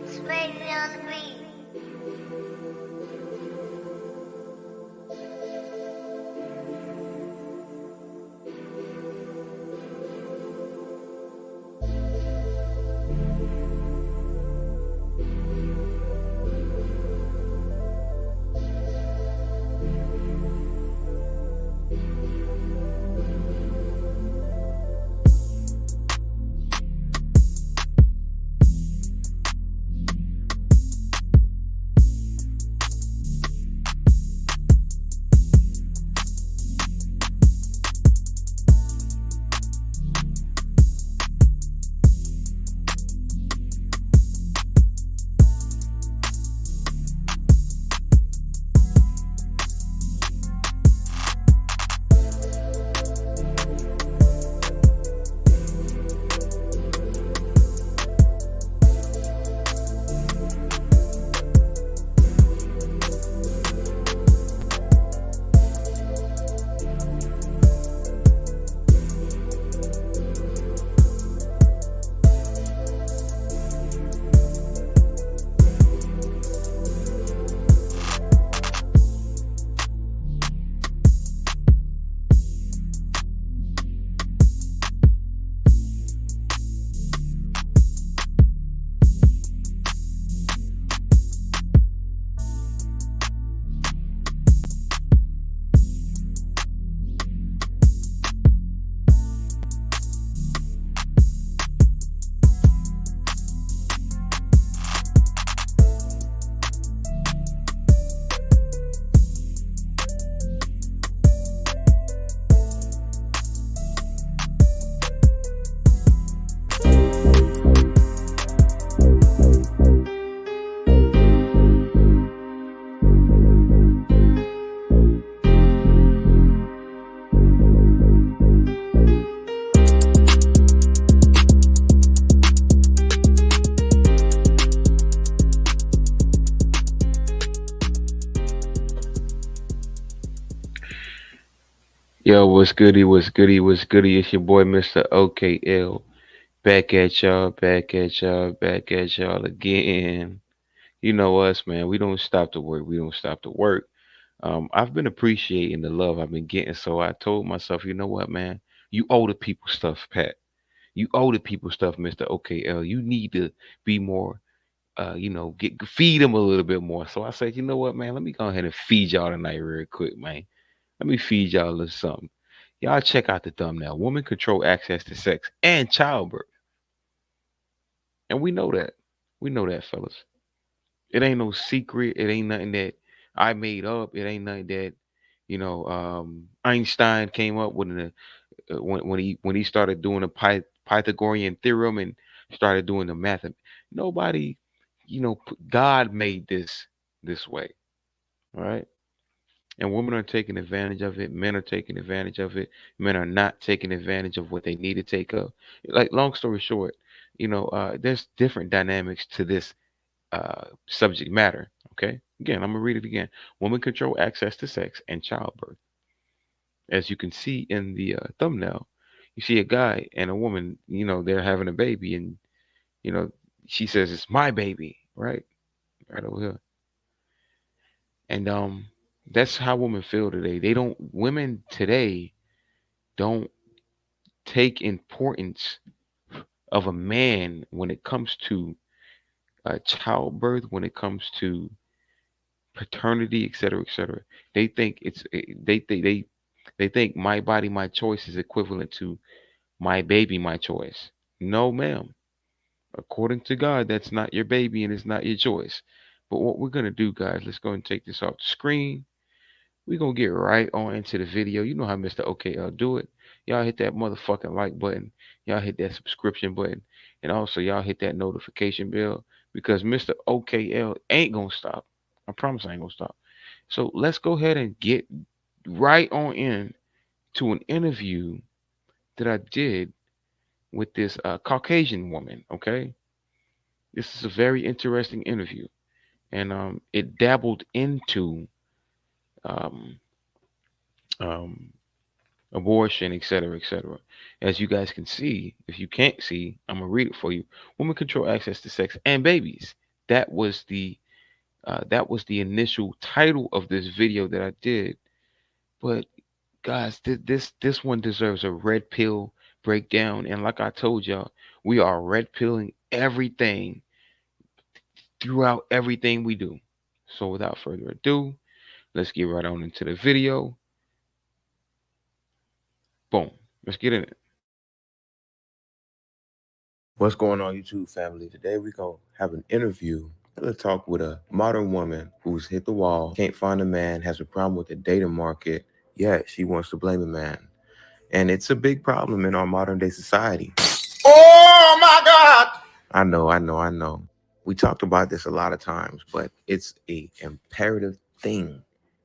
Swayze on the beat. Yo, what's goody, what's goody, what's goody? It's your boy, Mr. OKL. Back at y'all, back at y'all, back at y'all again. You know us, man. We don't stop to work. We don't stop to work. I've been appreciating the love I've been getting. So I told myself, you know what, man? You owe the people stuff, Pat. You owe the people stuff, Mr. OKL. You need to be more, get feed them a little bit more. So I said, you know what, man? Let me go ahead and feed y'all tonight real quick, man. Let me feed y'all a little something. Y'all check out the thumbnail. Women control access to sex and childbirth. And we know that. We know that, fellas. It ain't no secret. It ain't nothing that I made up. It ain't nothing that, Einstein came up with when he started doing the Pythagorean theorem and started doing the math. Nobody, God made this way. All right. And women are taking advantage of it. Men are taking advantage of it. Men are not taking advantage of what they need to take up. Like long story short, there's different dynamics to this subject matter. Okay, again, I'm gonna read it again. Women control access to sex and childbirth. As you can see in the thumbnail, you see a guy and a woman. They're having a baby, and you know, she says it's my baby, right over here. And that's how women feel today. Women today don't take importance of a man when it comes to childbirth, when it comes to paternity, et cetera, et cetera. They think they think my body, my choice is equivalent to my baby, my choice. No, ma'am. According to God, that's not your baby and it's not your choice. But what we're gonna do, guys, let's go and take this off the screen. We're gonna get right on into the video. You know how Mr. OKL do it. Y'all hit that motherfucking like button. Y'all hit that subscription button. And also y'all hit that notification bell because Mr. OKL ain't gonna stop. I promise I ain't gonna stop. So let's go ahead and get right on in to an interview that I did with this Caucasian woman. Okay, this is a very interesting interview, and it dabbled into um, um, abortion, etc., etc. As you guys can see, if you can't see, I'm gonna read it for you. Women control access to sex and babies. That was the initial title of this video that I did. But guys, this one deserves a red pill breakdown. And like I told y'all, we are red pilling everything throughout everything we do. So without further ado, let's get right on into the video. Boom. Let's get in it. What's going on, YouTube family? Today we're going to have an interview. Let's talk with a modern woman who's hit the wall, can't find a man, has a problem with the dating market, yet she wants to blame a man. And it's a big problem in our modern day society. Oh my God! I know. We talked about this a lot of times, but it's a imperative thing.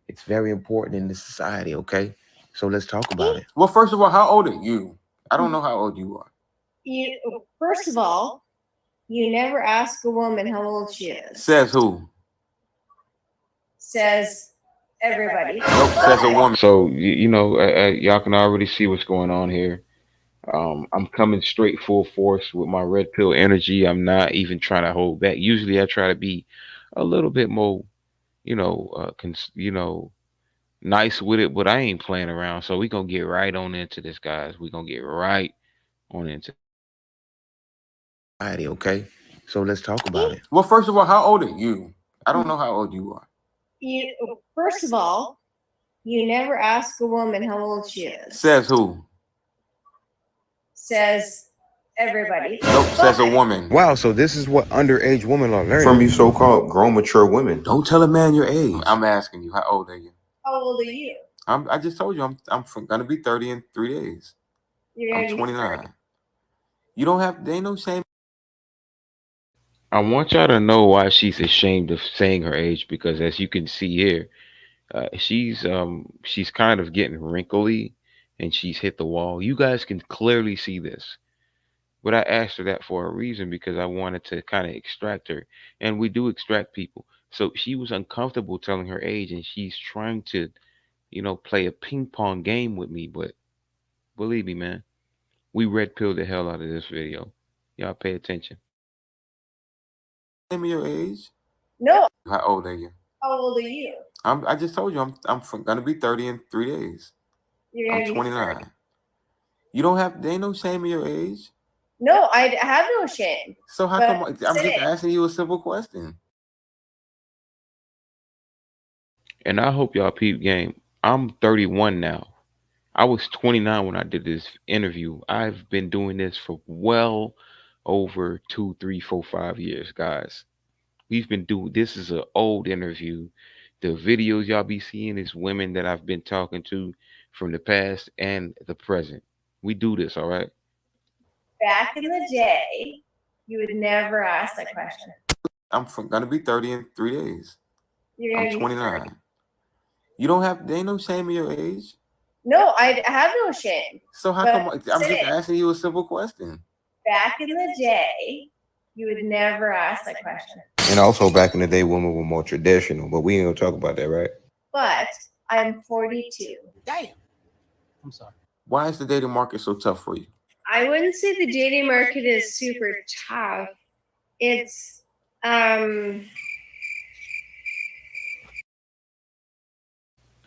It's very important in this society, okay? So let's talk about it. Well, first of all, how old are you? I don't know how old you are. First of all, you never ask a woman how old she is. Says who? Says everybody. Nope, says a woman. So, y'all can already see what's going on here. I'm coming straight full force with my red pill energy. I'm not even trying to hold back. Usually I try to be a little bit more, nice with it, but I ain't playing around. So we going to get right on into this, guys. We going to get right on into it, okay? So let's talk about it. Well, first of all, how old are you? I don't know how old you are. First of all, you never ask a woman how old she is. Says who? Says everybody. Nope, says a woman. Wow, so this is what underage women are learning from you so-called grown, mature women. Don't tell a man your age. I'm asking you, how old are you? How old are you? I just told you I'm gonna be 30 in 3 days. I'm 29. You don't have. They ain't no shame. I want y'all to know why she's ashamed of saying her age because, as you can see here, she's kind of getting wrinkly, and she's hit the wall. You guys can clearly see this. But I asked her that for a reason because I wanted to kind of extract her. And we do extract people. So she was uncomfortable telling her age and she's trying to, play a ping pong game with me. But believe me, man, we red pilled the hell out of this video. Y'all pay attention. Tell me your age? No. How old are you? How old are you? I just told you I'm gonna be 30 in 3 days. I'm 29. You don't have. There ain't no shame in your age. No, I have no shame. So how come I'm just asking you a simple question? And I hope y'all peep game. I'm 31 now. I was 29 when I did this interview. I've been doing this for well over 2, 3, 4, 5 years, guys. We've been doing this is an old interview. The videos y'all be seeing is women that I've been talking to from the past and the present. We do this, all right? Back in the day, you would never ask that question. I'm gonna be 30 in 3 days. I'm 29. You don't have. There ain't no shame in your age. No, I have no shame. So how come I'm just asking you a simple question? Back in the day, you would never ask that question. And also back in the day, women were more traditional, but we ain't gonna talk about that, right? But I'm 42. Damn. I'm sorry. Why is the dating market so tough for you? I wouldn't say the dating market is super tough. It's I'll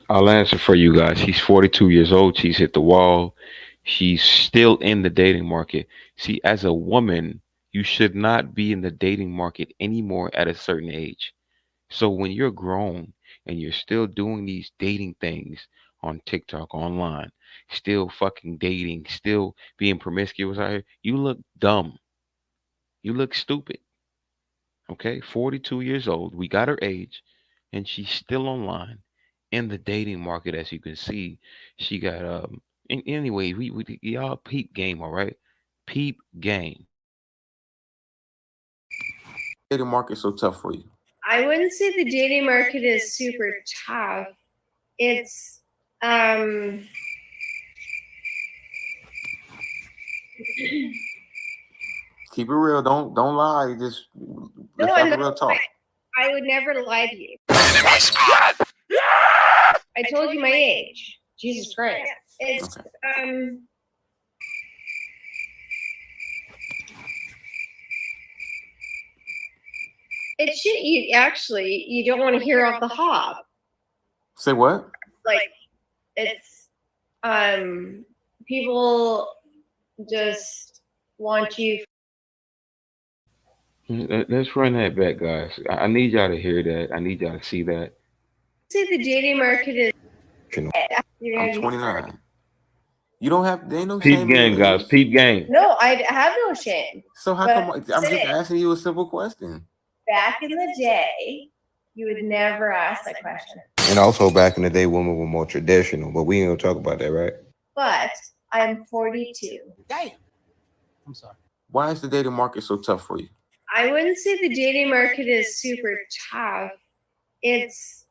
answer for you guys. She's 42 years old. She's hit the wall. She's still in the dating market. See, as a woman, you should not be in the dating market anymore at a certain age. So when you're grown and you're still doing these dating things on TikTok, online, still fucking dating, still being promiscuous out here, you look dumb. You look stupid. Okay? 42 years old. We got her age and she's still online in the dating market. As you can see, she got anyway, we y'all peep game, all right? Peep game. Dating market so tough for you? I wouldn't say the dating market is super tough. It's Keep it real. Don't lie. Just let's I'm have a not real talk. I would never lie to you. I told you my age. Jesus Christ. It's Okay. it's shit you don't want to hear off the hop. Say what? Like it's people just want you. Let's run that back, guys. I need y'all to hear that. I need y'all to see that. See, the dating market is. I'm 29. You don't have. There ain't no Peep shame game, in guys. Peep game. No, I have no shame. So how come I'm just asking you a simple question? Back in the day, you would never ask that question. And also back in the day, women were more traditional, but we ain't gonna talk about that, right? But I'm 42. Damn. I'm sorry. Why is the dating market so tough for you? I wouldn't say the dating market is super tough. It's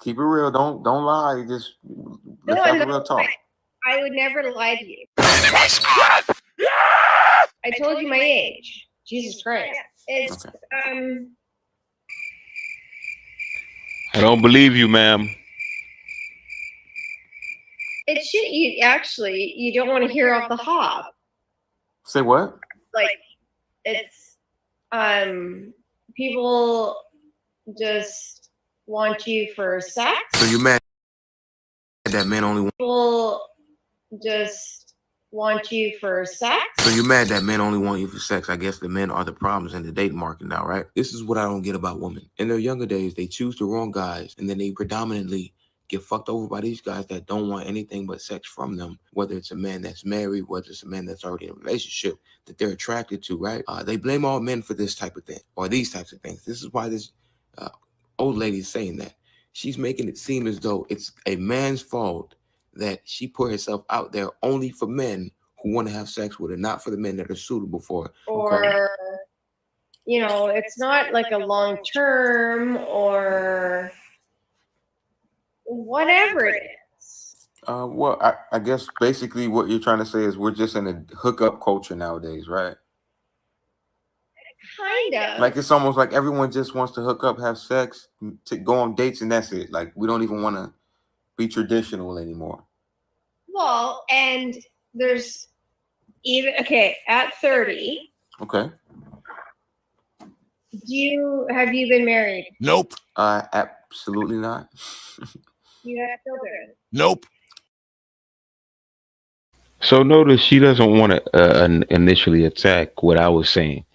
Keep it real. Don't lie. Just let's have a real talk. I would never lie to you. I told you my age. Jesus Christ. It's I don't believe you, ma'am. It's shit you don't want to hear off the hop. Say what? Like it's people just want you for sex. So you mad that men only want People just want you for sex. So you're mad that men only want you for sex. I guess the men are the problems in the dating market now, right? This is what I don't get about women. In their younger days, they choose the wrong guys, and then they predominantly get fucked over by these guys that don't want anything but sex from them, whether it's a man that's married, whether it's a man that's already in a relationship that they're attracted to, right? They blame all men for this type of thing, or these types of things. This is why this old lady is saying that. She's making it seem as though it's a man's fault that she put herself out there only for men who want to have sex with her, not for the men that are suitable for her. Or, it's not like a long term or whatever it is. Well, I guess basically what you're trying to say is we're just in a hookup culture nowadays, right? Kind of. Like it's almost like everyone just wants to hook up, have sex, to go on dates, and that's it. Like we don't even want to be traditional anymore. Well, and there's even at 30. Okay. Have you been married? Nope. Absolutely not. You have children? Nope. So notice she doesn't want to initially attack what I was saying.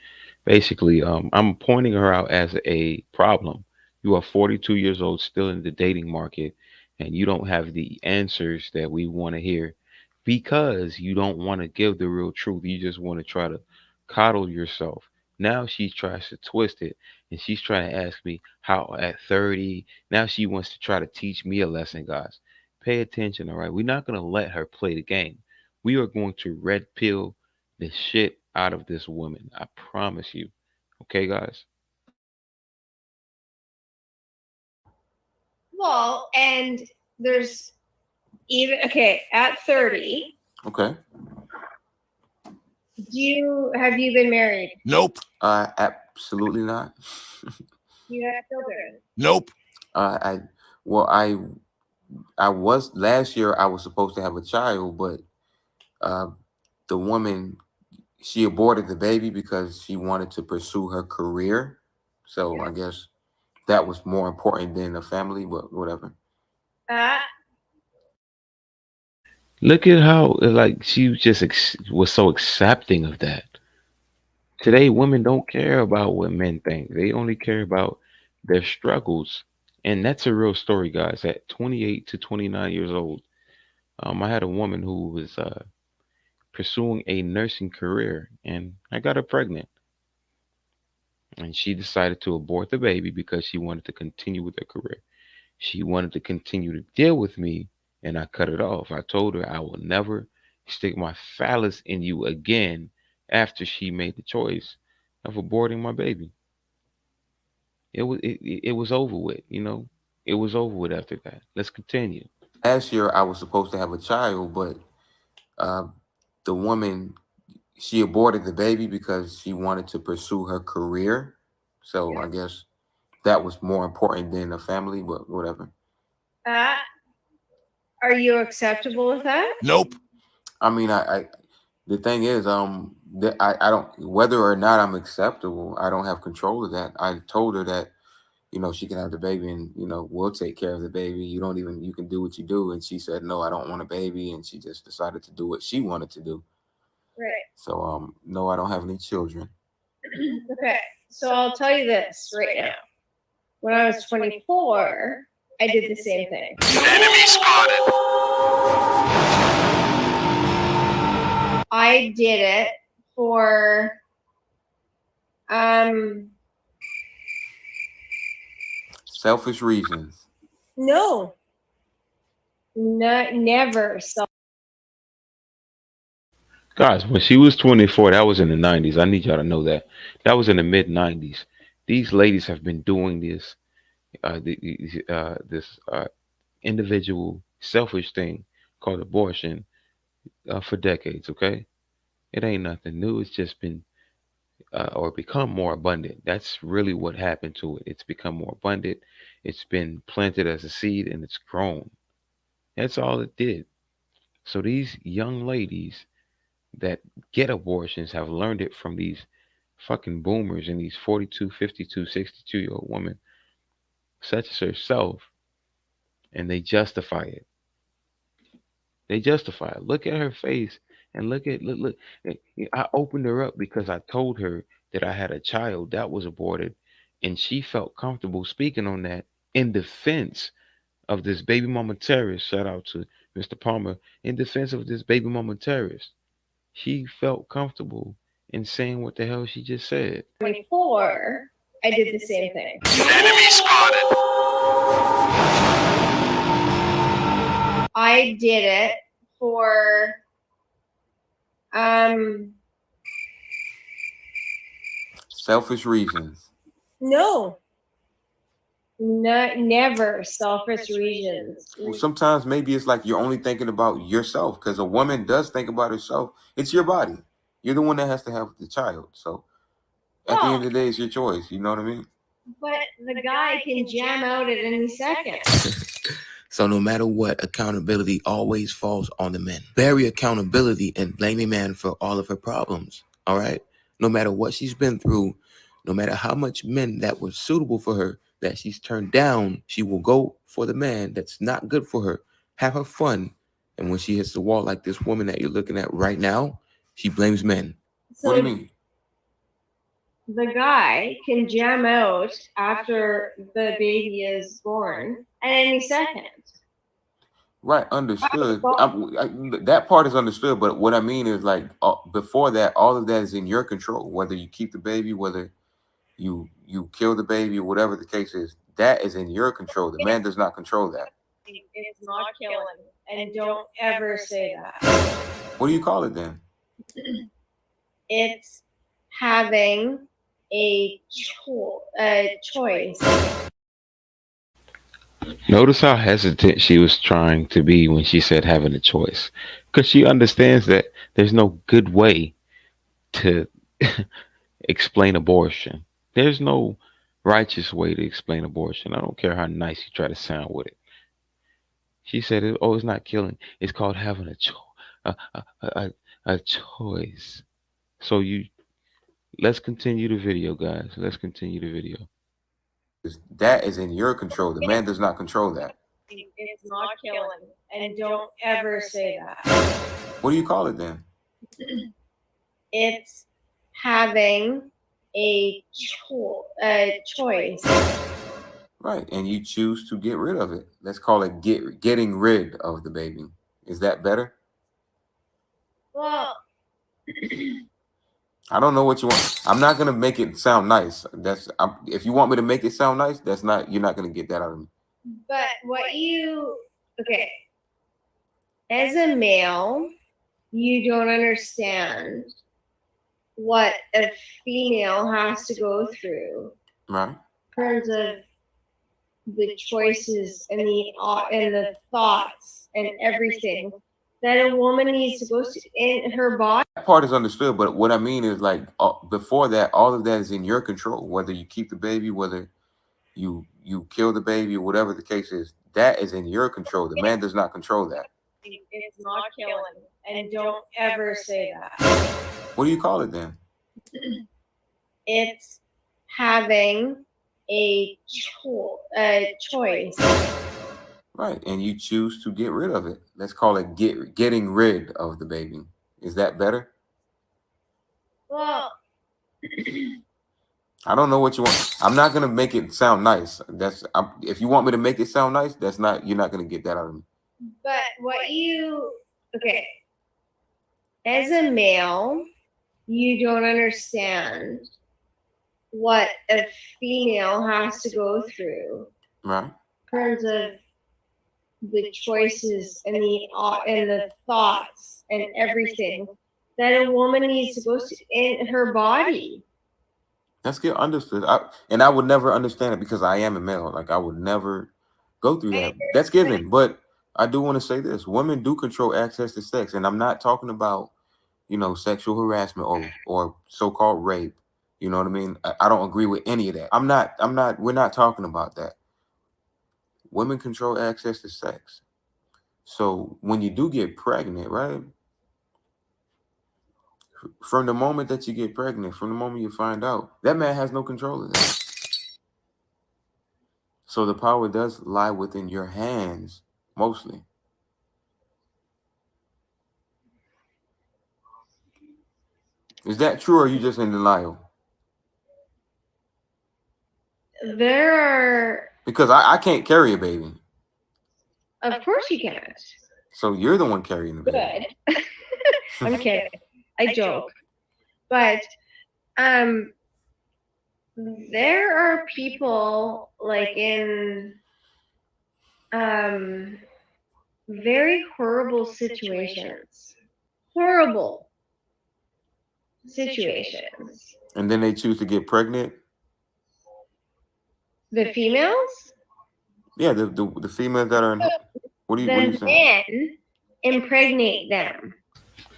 Basically, I'm pointing her out as a problem. You are 42 years old, still in the dating market, and you don't have the answers that we want to hear because you don't want to give the real truth. You just want to try to coddle yourself. Now she tries to twist it, and she's trying to ask me how at 30. Now she wants to try to teach me a lesson, guys. Pay attention, all right? We're not going to let her play the game. We are going to red pill the shit out of this woman. I promise you. Okay, guys? Well, and there's even at 30. Okay. Have you been married? Nope. Absolutely not. Do you have children? Nope. I well, I was last year. I was supposed to have a child, but uh, the woman, she aborted the baby because she wanted to pursue her career. So I guess that was more important than the family. But whatever. Uh, Look at how like she just was so accepting of that. Today, women don't care about what men think. They only care about their struggles, and that's a real story, guys. At 28 to 29 years old, I had a woman who was pursuing a nursing career, and I got her pregnant. And she decided to abort the baby because she wanted to continue with her career. She wanted to continue to deal with me, and I cut it off. I told her I will never stick my phallus in you again after she made the choice of aborting my baby. It was over with, you know. It was over with after that. Let's continue. Last year, I was supposed to have a child, but uh, the woman, she aborted the baby because she wanted to pursue her career. So I guess that was more important than the family. But whatever. uh, are you acceptable with that? Nope. I mean, the thing is, that I don't, whether or not I'm acceptable, I don't have control of that. I told her that, she can have the baby and, we'll take care of the baby. You can do what you do. And she said, no, I don't want a baby. And she just decided to do what she wanted to do. Right. So, no, I don't have any children. Okay. So I'll tell you this right now. When I was 24, I did the same thing. Enemy spotted. I did it for Selfish reasons. no, never. So Guys, when she was 24, that was in the 90s. I need y'all to know that. That was in the mid 90s. These ladies have been doing this individual selfish thing called abortion for decades, okay? It ain't nothing new. It's just been or become more abundant. That's really what happened to it. It's become more abundant. It's been planted as a seed and it's grown. That's all it did. So these young ladies that get abortions have learned it from these fucking boomers and these 42, 52, 62-year-old women, such as herself, and they justify it. They justify it. Look at her face and look. I opened her up because I told her that I had a child that was aborted, and she felt comfortable speaking on that in defense of this baby mama terrorist. Shout out to Mr. Palmer. In defense of this baby mama terrorist, she felt comfortable in saying what the hell she just said. 24, I did the same thing. Enemy spotted. I did it for Selfish reasons. no, never selfish reasons. Well, sometimes maybe it's like you're only thinking about yourself because a woman does think about herself. It's your body. You're the one that has to have the child. So at the end of the day, it's your choice. You know what I mean? But the guy can jam out at any second. So no matter what, accountability always falls on the men. Bury accountability and blame a man for all of her problems. All right? No matter what she's been through, no matter how much men that were suitable for her that she's turned down, she will go for the man that's not good for her. Have her fun. And when she hits the wall like this woman that you're looking at right now, she blames men. So What do you mean? the guy can jam out after the baby is born at any second. Right, understood. That part is understood, but what I mean is like before that, all of that is in your control. Whether you keep the baby, whether you kill the baby, or whatever the case is, that is in your control. The man does not control that. It's not killing. And don't ever say that. What do you call it then? It's having a choice. Notice how hesitant she was trying to be when she said having a choice. Because she understands that there's no good way to explain abortion. There's no righteous way to explain abortion. I don't care how nice you try to sound with it. She said, "Oh, it's not killing. It's called having a, a, a, a choice." So let's continue the video, guys. Let's continue the video. That is in your control. The man does not control that. It's not killing. And don't ever say that. What do you call it then? It's having a choice. Right, and you choose to get rid of it. Let's call it getting rid of the baby. Is that better? Well, I don't know what you want. I'm not gonna make it sound nice. If you want me to make it sound nice, you're not gonna get that out of me. but okay, as a male, you don't understand what a female has to go through Right. in terms of the choices and the thoughts and everything that a woman needs to go through in her body. That part is understood, but what I mean is like before that, all of that is in your control. Whether you keep the baby, whether you kill the baby, or whatever the case is, that is in your control. The man does not control that. It's not killing, and don't ever say that. What do you call it then? It's having a choice. Right, and you choose to get rid of it. Let's call it getting rid of the baby. Is that better? Well, I don't know what you want. I'm not gonna make it sound nice. If you want me to make it sound nice, you're not gonna get that out of me. but okay, as a male, you don't understand what a female has to go through Right. in terms of the choices and the thoughts and everything that a woman needs to go through in her body. That's good. Understood. I would never understand it because I am a male. Like I would never go through that. That's given. But I do want to say this: women do control access to sex, and I'm not talking about, sexual harassment or so-called rape. You know what I mean? I don't agree with any of that. We're not talking about that. Women control access to sex. So when you do get pregnant, right? From the moment that you get pregnant, from the moment you find out, that man has no control of that. So the power does lie within your hands, mostly. Is that true, or are you just in denial? Because I can't carry a baby. Of course you can't. So you're the one carrying the baby. Good. I'm kidding. I joke. But there are people like in very horrible situations. Horrible situations. And then they choose to get pregnant. The females? Yeah, the females that are in. What are you saying? Men impregnate them.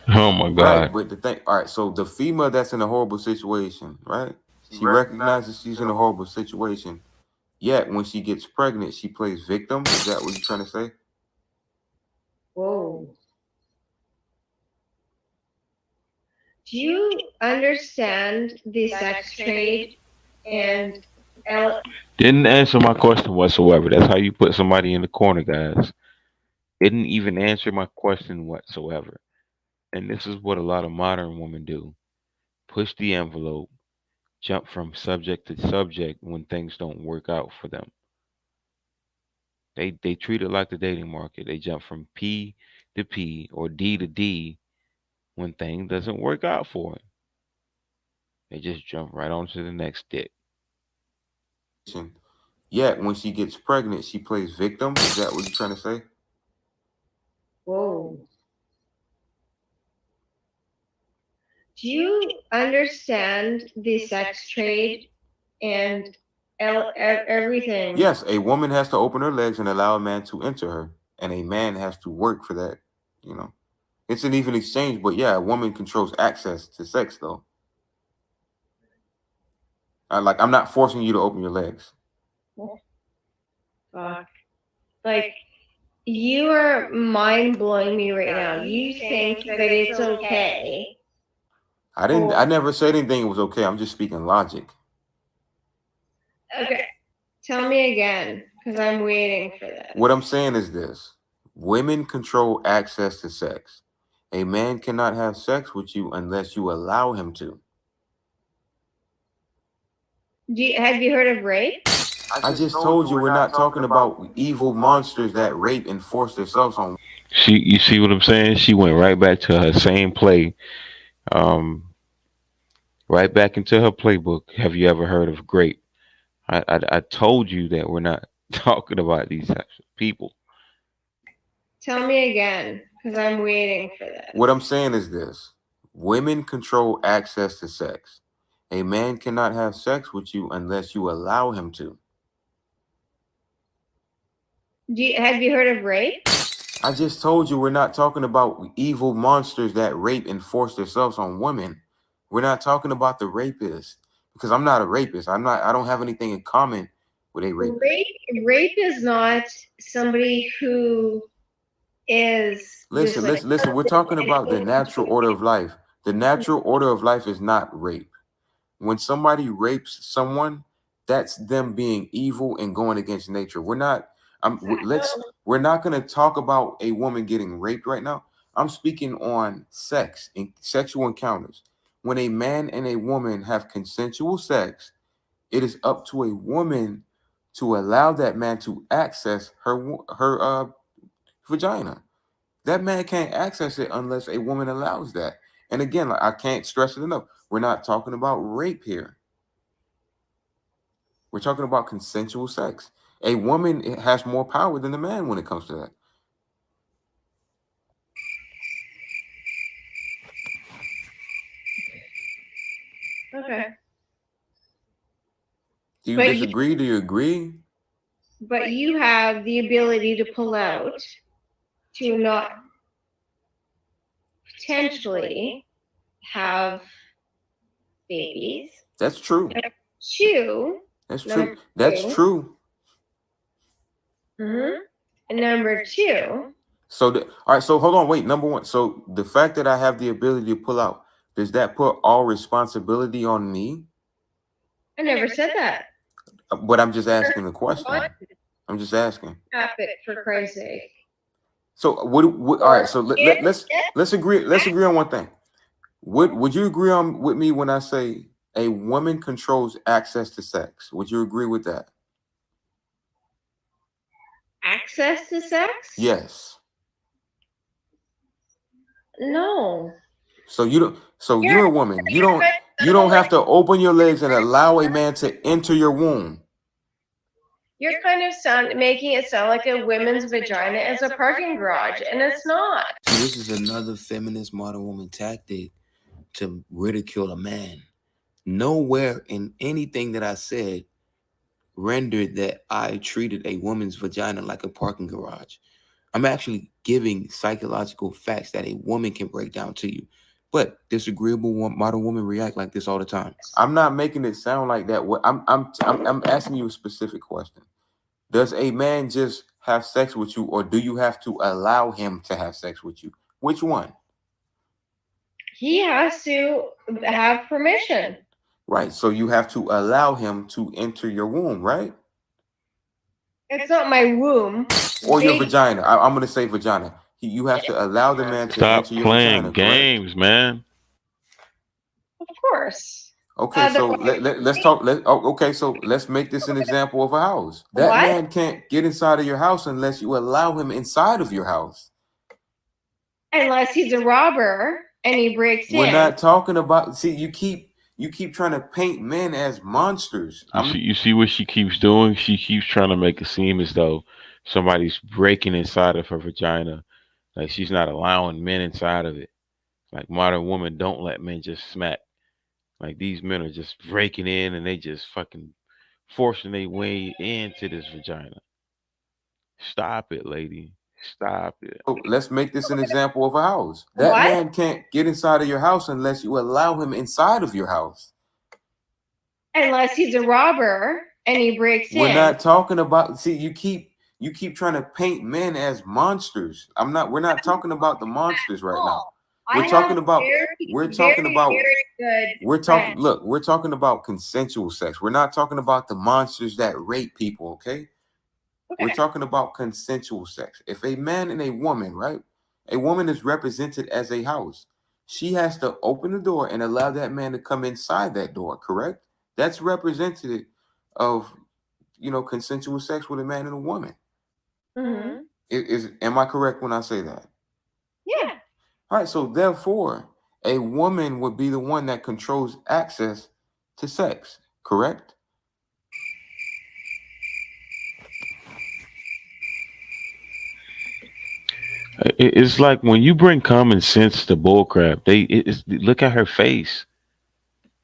Oh my God. Right, but the thing, all right, so the female that's in a horrible situation, right? She recognizes she's in a horrible situation. Yet when she gets pregnant, she plays victim. Is that what you're trying to say? Whoa. Do you understand the sex trade and Didn't answer my question whatsoever. That's how you put somebody in the corner, guys. Didn't even answer my question whatsoever. And this is what a lot of modern women do. Push the envelope, jump from subject to subject when things don't work out for them. They treat it like the dating market. They jump from P to P or D to D when things doesn't work out for them. They just jump right on to the next dick. Yet when she gets pregnant, she plays victim. Is that what you're trying to say? whoa. Do you understand the sex trade and everything? Yes, a woman has to open her legs and allow a man to enter her, and a man has to work for that, It's an even exchange, but yeah, a woman controls access to sex, though. I'm not forcing you to open your legs. Fuck. Like, you are mind blowing me right now. You think that it's okay? I never said anything was okay. I'm just speaking logic. Okay. Tell me again, because I'm waiting for this. What I'm saying is this: women control access to sex. A man cannot have sex with you unless you allow him to. Have you heard of rape? I just told you we're not talking about evil monsters that rape and force themselves on. You see what I'm saying? She went right back to her same play, right back into her playbook. Have you ever heard of grape? I told you that we're not talking about these types of people. Tell me again, because I'm waiting for this. What I'm saying is this: women control access to sex. A man cannot have sex with you unless you allow him to. Have you heard of rape? I just told you we're not talking about evil monsters that rape and force themselves on women. We're not talking about the rapist, because I'm not a rapist. I don't have anything in common with a rapist. Rape is not somebody who is. Listen. We're talking about the natural order of life. The natural order of life is not rape. When somebody rapes someone, that's them being evil and going against nature. We're not going to talk about a woman getting raped right now. I'm speaking on sex and sexual encounters. When a man and a woman have consensual sex, it is up to a woman to allow that man to access her vagina. That man can't access it unless a woman allows that. And again, I can't stress it enough. We're not talking about rape here. We're talking about consensual sex. A woman has more power than a man when it comes to that. Okay. Do you disagree? Do you agree? But you have the ability to pull out to not potentially have babies. That's true. That's true. That's true. Mm-hmm. And number two. So all right. So hold on. Wait. Number one. So the fact that I have the ability to pull out, does that put all responsibility on me? I never said that. But I'm just asking the question. I'm just asking. Stop it, for Christ's sake. So what all right. So let's agree. Let's agree on one thing. Would you agree with me when I say a woman controls access to sex? Would you agree with that? Access to sex? Yes. No. So you're a woman. You don't have to open your legs and allow a man to enter your womb. You're kind of making it sound like a women's vagina is a parking garage, and it's not. So this is another feminist modern woman tactic to ridicule a man. Nowhere in anything that I said rendered that I treated a woman's vagina like a parking garage. I'm actually giving psychological facts that a woman can break down to you. But disagreeable modern women react like this all the time. I'm not making it sound like that. I'm asking you a specific question. Does a man just have sex with you, or do you have to allow him to have sex with you? Which one? He has to have permission. Right. So you have to allow him to enter your womb, right? It's not my womb. Or your vagina. I'm going to say vagina. You have to allow the man to enter your vagina. Stop playing games, man. Of course. Okay, so let's talk. Okay, so let's make this an example of a house. That man can't get inside of your house unless you allow him inside of your house. Unless he's a robber and he breaks in. We're not talking about. See, you keep trying to paint men as monsters. You see what she keeps doing? She keeps trying to make it seem as though somebody's breaking inside of her vagina. Like she's not allowing men inside of it. Like modern women don't let men just smack. Like these men are just breaking in and they just fucking forcing their way into this vagina. Stop it, lady. Stop it. So let's make this an example of a house. That What? man can't get inside of your house unless you allow him inside of your house. Unless he's a robber and he breaks We're in. not talking about. See, you keep trying to paint men as monsters. We're not talking about the monsters right now. I We're talking have about. very, We're talking very, about. very good We're talking. friends. Look, we're talking about consensual sex. We're not talking about the monsters that rape people. Okay. We're Okay. talking about consensual sex. If a man and a woman, right? A woman is represented as a house. She has to open the door and allow that man to come inside that door, correct? That's representative of, consensual sex with a man and a woman. Mhm. Am I correct when I say that? Yeah. All right, so therefore, a woman would be the one that controls access to sex, correct? It's like when you bring common sense to bullcrap. Look at her face.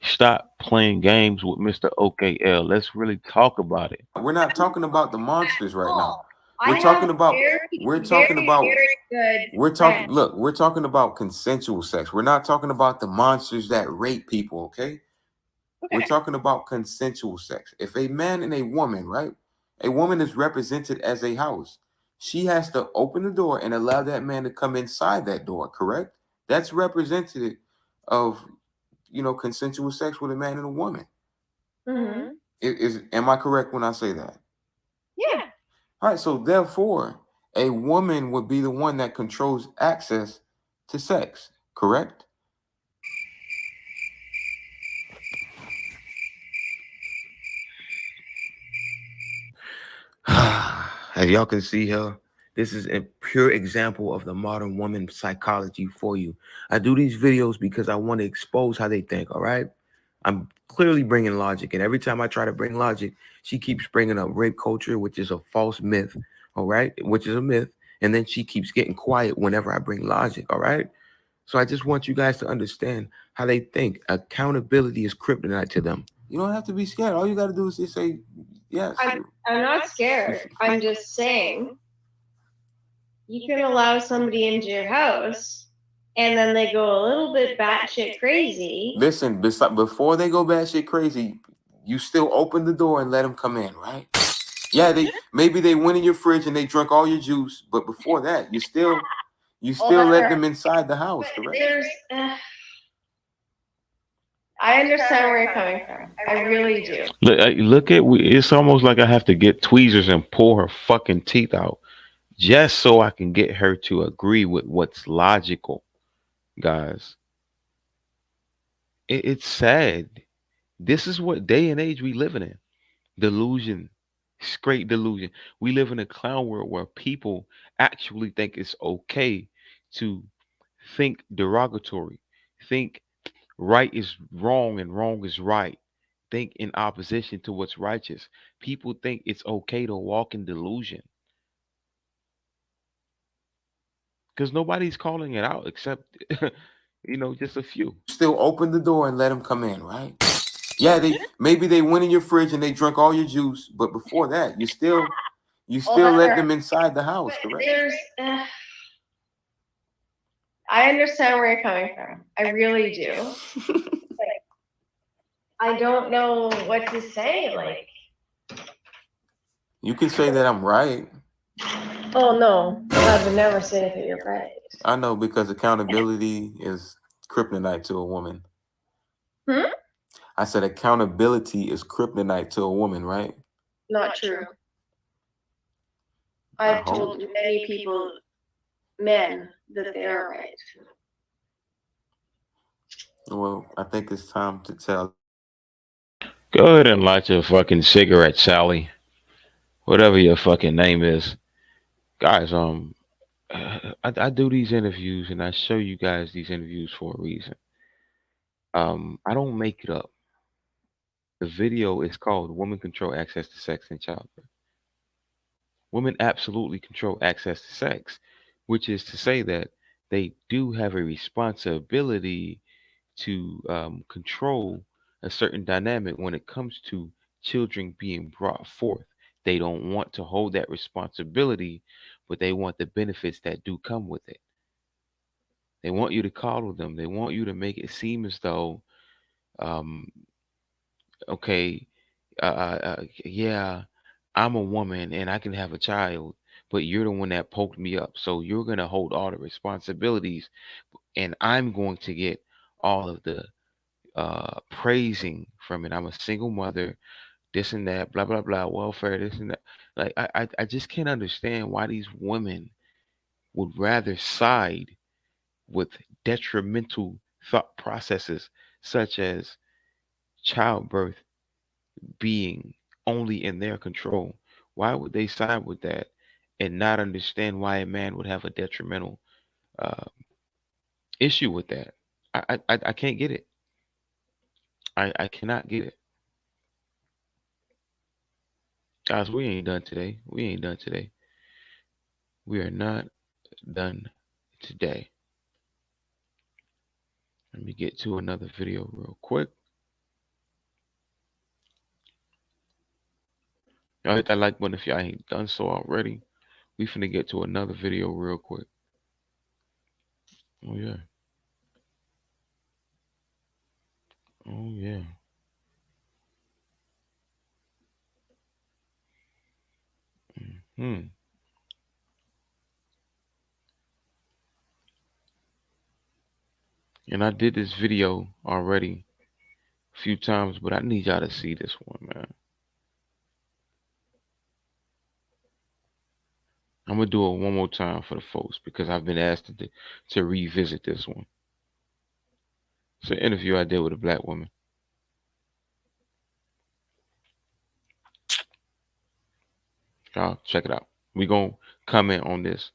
Stop playing games with Mr. OKL. Let's really talk about it. We're not talking about the monsters right now. I We're talking have about. very, We're talking very, about. very good We're talking. friends. Look, we're talking about consensual sex. We're not talking about the monsters that rape people. Okay. We're Okay. talking about consensual sex. If a man and a woman, right? A woman is represented as a house. She has to open the door and allow that man to come inside that door, correct? That's representative of, consensual sex with a man and a woman. Mhm. Am I correct when I say that? Yeah. All right, so therefore, a woman would be the one that controls access to sex, correct? As y'all can see here, this is a pure example of the modern woman psychology for you. I do these videos because I want to expose how they think, all right? I'm clearly bringing logic, and every time I try to bring logic, she keeps bringing up rape culture, which is a false myth, all right? Which is a myth, and then she keeps getting quiet whenever I bring logic, all right? So I just want you guys to understand how they think. Accountability is kryptonite to them. You don't have to be scared. All you got to do is just say yes. I'm not scared. I'm just saying you can allow somebody into your house and then they go a little bit batshit crazy. Listen, before they go batshit crazy, you still open the door and let them come in, right? Yeah, maybe they went in your fridge and they drank all your juice, but before that, you still let them inside the house, correct? I understand where you're coming from. I really do. Look at it's almost like I have to get tweezers and pull her fucking teeth out just so I can get her to agree with what's logical, guys. It's sad. This is what day and age we living in. Delusion. Straight delusion. We live in a clown world where people actually think it's okay to think derogatory, think right is wrong and wrong is right, think in opposition to what's righteous. People think it's okay to walk in delusion because nobody's calling it out except, just a few. Still open the door and let them come in, right? Yeah, maybe they went in your fridge and they drank all your juice, but before that, you still let them inside the house, correct? I understand where you're coming from. I really do. I don't know what to say. Like, You can say that I'm right. oh no, I would never say that you're right. I know, because accountability is kryptonite to a woman. I said accountability is kryptonite to a woman, right? Not true. I've told many people, men, that they are right. Well, I think it's time to tell. Go ahead and light your fucking cigarette, Sally. Whatever your fucking name is. Guys, I do these interviews and I show you guys these interviews for a reason. I don't make it up. The video is called Women Control Access to Sex and Childbirth. Women absolutely control access to sex, which is to say that they do have a responsibility to control a certain dynamic when it comes to children being brought forth. They don't want to hold that responsibility but they want the benefits that do come with it. They want you to coddle them. They want you to make it seem as though, um, okay, yeah, I'm a woman and I can have a child, but you're the one that poked me up. So you're going to hold all the responsibilities and I'm going to get all of the praising from it. I'm a single mother, this and that, blah, blah, blah, welfare, this and that. Like, I just can't understand why these women would rather side with detrimental thought processes such as childbirth being only in their control. Why would they side with that and not understand why a man would have a detrimental uh, issue with that? I can't get it. I cannot get it. Guys, we ain't done today. We ain't done today. We are not done today. Let me get to another video real quick. Y'all hit that like button if y'all ain't done so already. We finna get to another video real quick. Oh yeah. Oh yeah. Hmm. And I did this video already a few times, but I need y'all to see this one, man. I'm gonna do it one more time for the folks because I've been asked to revisit this one. It's an interview I did with a black woman. Y'all check it out. We gonna comment on this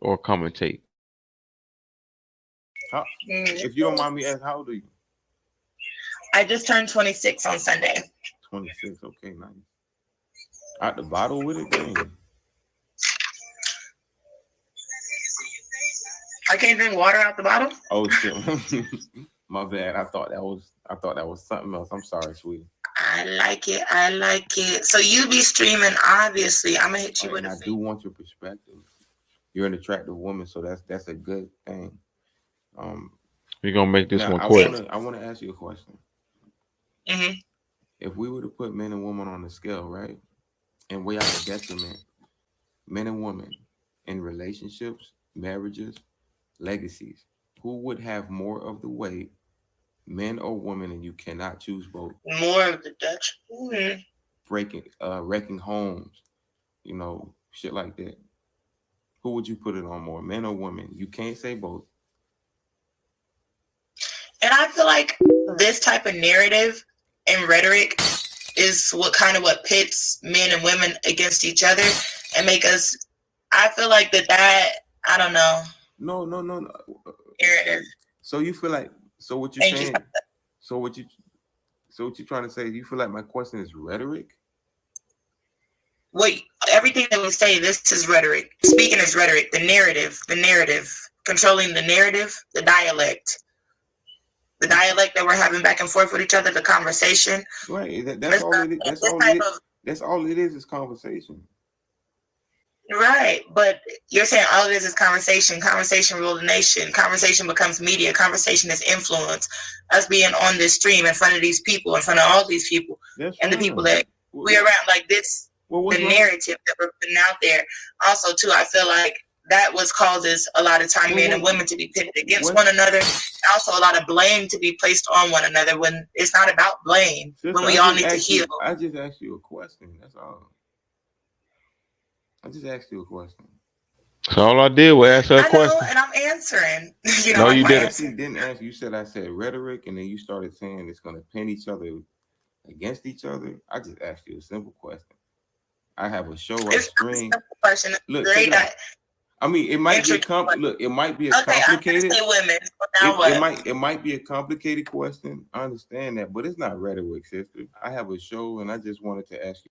or commentate. If you don't mind me asking, how old are you? I just turned 26 on Sunday. 26. Okay, nice. Out the bottle with it, dang. I can't drink water out the bottle. Oh shit. My bad. I thought that was something else. I'm sorry, sweetie. I like it. I like it. So you be streaming, obviously. I'm gonna hit you with And a I do want your perspective. You're an attractive woman, so that's a good thing. We're gonna make this now, one quick. I want to ask you a question. Mm-hmm. If we were to put men and women on the scale, right, and weigh out the detriment, men and women in relationships, marriages, legacies, who would have more of the weight, men or women, and you cannot choose both? More of the Dutch. Mm-hmm. Wrecking homes, shit like that. Who would you put it on more, men or women? You can't say both. And I feel like this type of narrative and rhetoric is what pits men and women against each other and make us. I feel like that. I don't know. No. Narrative. So you feel like? So what you're saying? So what you're trying to say? You feel like my question is rhetoric? Wait, everything that we say, this is rhetoric. Speaking is rhetoric. The narrative, controlling the narrative, the dialect that we're having back and forth with each other, the conversation. Right. That's all it is. That's all it is conversation. Right, but you're saying all it is conversation. Conversation rule the nation. Conversation becomes media. Conversation is influence. Us being on this stream in front of these people, in front of all these people, and the people that we're around, like this. The narrative that we're putting out there. Also, too, I feel like that causes a lot of time men and women to be pitted against one another. Also, a lot of blame to be placed on one another when it's not about blame. When we all need to heal. I just asked you a question. That's all. I just asked you a question. So all I did was ask her a question. And I'm answering. No, you didn't. I actually didn't ask. You said I said rhetoric, and then you started saying it's going to pin each other against each other. I just asked you a simple question. I have a show I stream. Look, I mean, it might be it might be a complicated. It might be a complicated question. I understand that, but it's not rhetoric, sister. I have a show, and I just wanted to ask you.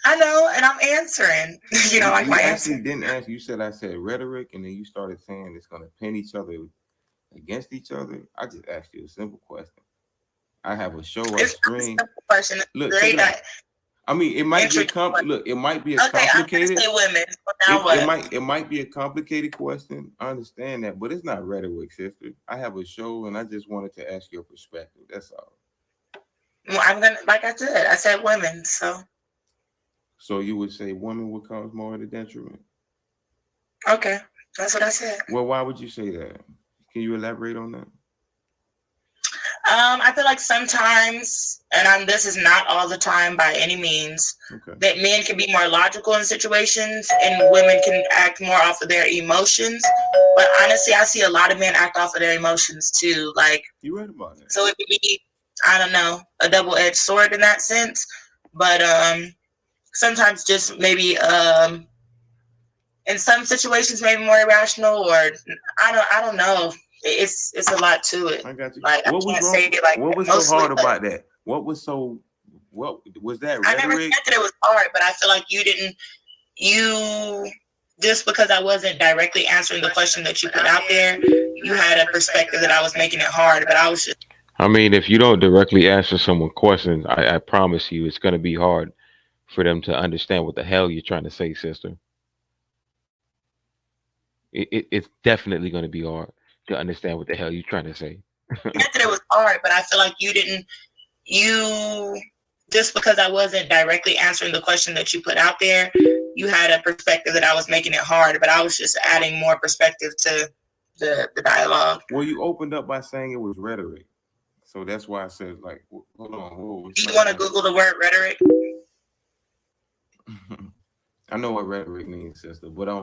I know, and I'm answering. You know, like You my actually answer. didn't answer. You said I said rhetoric, and then you started saying it's going to pin each other against each other. I just asked you a simple question. I have a show on It's not a screen. simple question. Look, They check it out. not I mean, it might be intricate. look, it might be a Okay, I'm gonna complicated. say women. So now what? It might be a complicated question. I understand that, but it's not rhetoric, sister. I have a show, and I just wanted to ask your perspective. That's all. Well, I'm gonna, like I said women. So you would say women would cause more of the detriment? Okay, that's what I said. Well, why would you say that? Can you elaborate on that? I feel like sometimes, and this is not all the time by any means, Okay. that men can be more logical in situations and women can act more off of their emotions. But honestly, I see a lot of men act off of their emotions too. Like, You right about that. so it could be, I don't know, a double-edged sword in that sense. But sometimes just maybe in some situations maybe more irrational, or I don't know. It's a lot to it. I got you. Like, What I was can't wrong? say it like What was mostly, so hard but about that? What was that I never rhetoric? said that it was hard, but I feel like you just because I wasn't directly answering the question that you put out there, you had a perspective that I was making it hard, but I was just I mean, if you don't directly answer someone questions, I promise you it's going to be hard for them to understand what the hell you're trying to say, sister. It's definitely going to be hard to understand what the hell you're trying to say. not that it was hard, but I feel like you just because I wasn't directly answering the question that you put out there, you had a perspective that I was making it hard, but I was just adding more perspective to the dialogue. Well, you opened up by saying it was rhetoric, so that's why I said, like, hold on, whoa. Do you want to Google the word rhetoric? I know what rhetoric means, sister, but I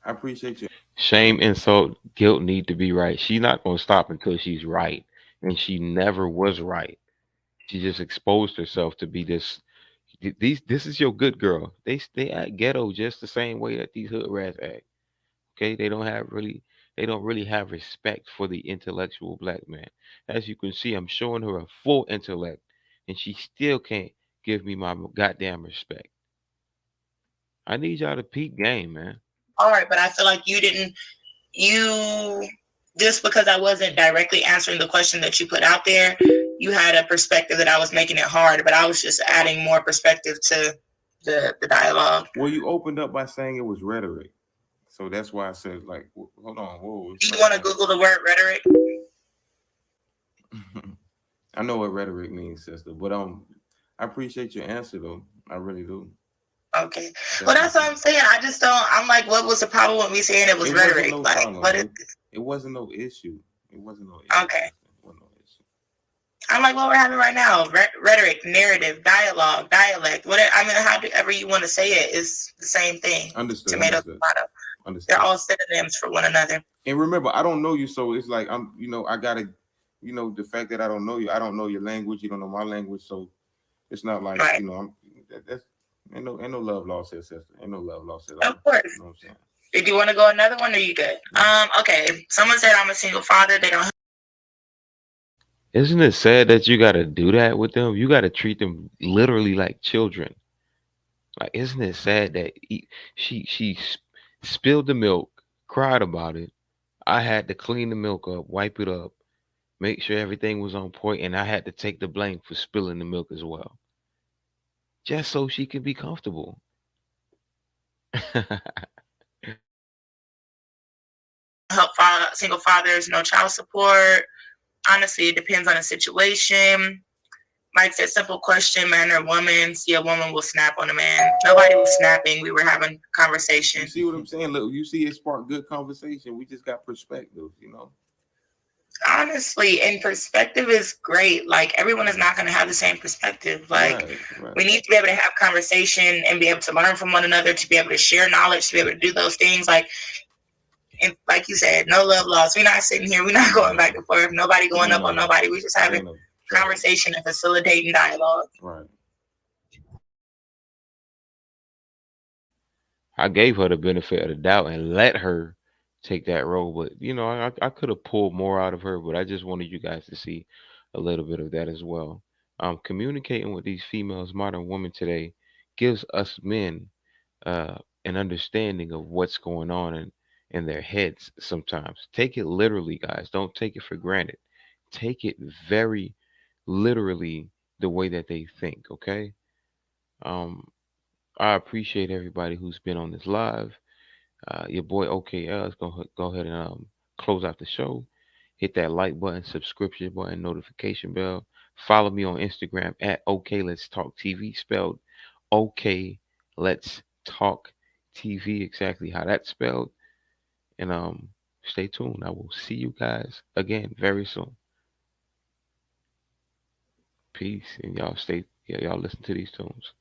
appreciate you. Shame, insult, guilt need to be right. She's not going to stop until she's right, and she never was right. She just exposed herself to be this. This is your good girl. They act ghetto just the same way that these hood rats act. Okay, they don't really have respect for the intellectual black man. As you can see, I'm showing her a full intellect, and she still can't give me my goddamn respect. I need y'all to peak game, man. Hard, but I feel like you just because I wasn't directly answering the question that you put out there, you had a perspective that I was making it hard, but I was just adding more perspective to the dialogue. Well, you opened up by saying it was rhetoric, so that's why I said, like, hold on, whoa. Do you want to Google the word rhetoric? I know what rhetoric means, sister, but I appreciate your answer though. I really do. Okay. Well, that's what I'm saying. I just don't. I'm like, what was the problem with me saying it was rhetoric? No like, problem. what is? It wasn't no issue. It wasn't no issue. Okay. It wasn't no issue. I'm like what we're having right now: rhetoric, narrative, dialogue, dialect. Whatever. I mean, however you want to say it is the same thing. Understood. Tomato, Understood. tomato. Understood. They're all synonyms for one another. And remember, I don't know you, so it's like I gotta, the fact that I don't know you, I don't know your language, you don't know my language, so it's not like Right. that's ain't no love lost here, sister. Ain't no love lost here. Of course. You know what I'm saying? Did you want to go another one, or are you good? Okay. Someone said I'm a single father. They don't. Isn't it sad that you got to do that with them? You got to treat them literally like children. Like, isn't it sad that she spilled the milk, cried about it. I had to clean the milk up, wipe it up, make sure everything was on point, and I had to take the blame for spilling the milk as well, just so she could be comfortable. Help single fathers, no child support. Honestly, it depends on the situation. Mike said, simple question, man or woman. See, a woman will snap on a man. Nobody was snapping. We were having conversation. You see what I'm saying? Look, you see it sparked good conversation. We just got perspective, Honestly, and perspective is great. Like, everyone is not going to have the same perspective. Like, right. We need to be able to have conversation and be able to learn from one another, to be able to share knowledge, to be able to do those things. And like you said, no love lost. We're not sitting here. We're not going back and forth. Nobody going up on nobody. We're just having conversation and facilitating dialogue. Right. I gave her the benefit of the doubt and let her take that role, but I could have pulled more out of her, but I just wanted you guys to see a little bit of that as well. Communicating with these females, modern women today, gives us men an understanding of what's going on in their heads sometimes. Take it literally, guys. Don't take it for granted. Take it very literally the way that they think, okay? I appreciate everybody who's been on this live. Your boy OKL is gonna go ahead and close out the show. Hit that like button, subscription button, notification bell. Follow me on Instagram at OK Let's Talk TV, spelled OK Let's Talk TV, exactly how that's spelled. And stay tuned. I will see you guys again very soon. Peace, and y'all y'all listen to these tunes.